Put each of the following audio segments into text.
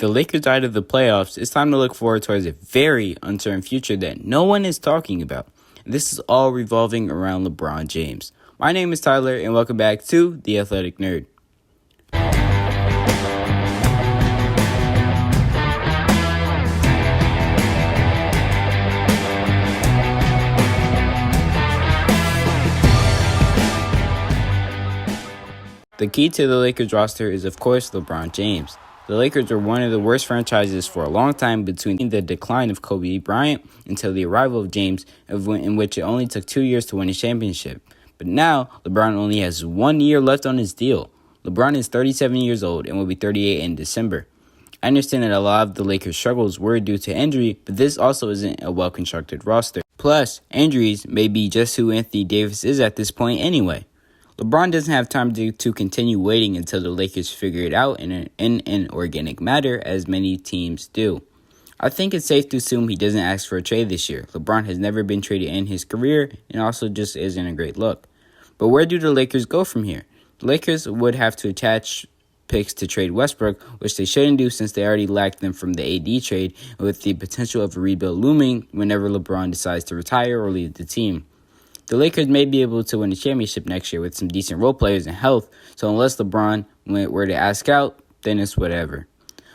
the Lakers out of the playoffs, it's time to look forward towards a very uncertain future that no one is talking about. This is all revolving around LeBron James. My name is Tyler, and welcome back to The Athletic Nerd. The key to the Lakers roster is, of course, LeBron James. The Lakers were one of the worst franchises for a long time between the decline of Kobe Bryant until the arrival of James, in which it only took 2 years to win a championship. But now, LeBron only has 1 year left on his deal. LeBron is 37 years old and will be 38 in December. I understand that a lot of the Lakers' struggles were due to injury, but this also isn't a well-constructed roster. Plus, injuries may be just who Anthony Davis is at this point anyway. LeBron doesn't have time to continue waiting until the Lakers figure it out in an organic matter, as many teams do. I think it's safe to assume he doesn't ask for a trade this year. LeBron has never been traded in his career and also just isn't a great look. But where do the Lakers go from here? The Lakers would have to attach picks to trade Westbrook, which they shouldn't do since they already lacked them from the AD trade, with the potential of a rebuild looming whenever LeBron decides to retire or leave the team. The Lakers may be able to win a championship next year with some decent role players and health, so unless LeBron were to ask out, then it's whatever.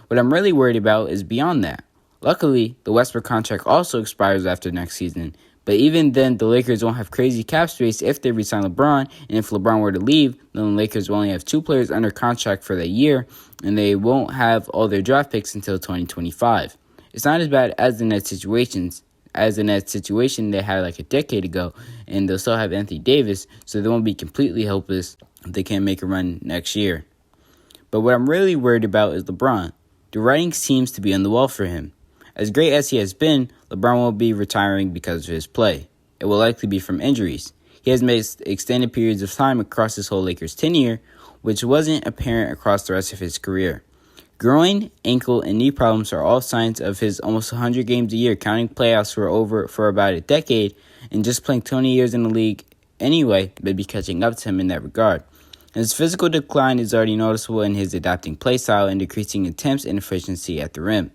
What I'm really worried about is beyond that. Luckily, the Westbrook contract also expires after next season, but even then, the Lakers won't have crazy cap space if they resign LeBron, and if LeBron were to leave, then the Lakers will only have 2 players under contract for that year, and they won't have all their draft picks until 2025. It's not as bad as the Nets situation they had like a decade ago, and they'll still have Anthony Davis, so they won't be completely helpless if they can't make a run next year. But what I'm really worried about is LeBron. The writing seems to be on the wall for him. As great as he has been, LeBron won't be retiring because of his play. It will likely be from injuries. He has missed extended periods of time across his whole Lakers tenure, which wasn't apparent across the rest of his career. Groin, ankle, and knee problems are all signs of his almost 100 games a year, counting playoffs for about a decade, and just playing 20 years in the league anyway may be catching up to him in that regard. And his physical decline is already noticeable in his adapting play style and decreasing attempts and efficiency at the rim.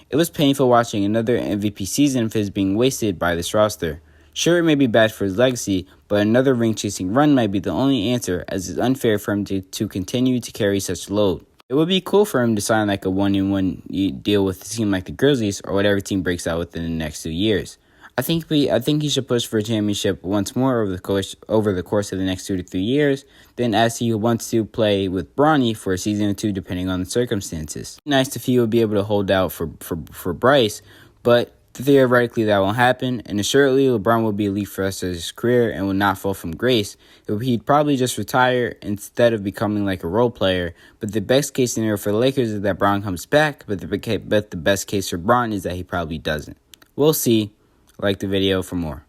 It was painful watching another MVP season of his being wasted by this roster. Sure, it may be bad for his legacy, but another ring-chasing run might be the only answer, as it's unfair for him to continue to carry such load. It would be cool for him to sign like a 1-in-1 deal with a team like the Grizzlies or whatever team breaks out within the next 2 years. I think he should push for a championship once more over the course of the next 2 to 3 years, then as he wants to play with Bronny for a season or 2 depending on the circumstances. Nice if he would be able to hold out for Bryce, but theoretically that won't happen, and assuredly LeBron will be elite for the rest of his career and will not fall from grace. He'd probably just retire instead of becoming like a role player, but the best case scenario for the Lakers is that Bron comes back, but the best case for Bron is that he probably doesn't. We'll see. Like the video for more.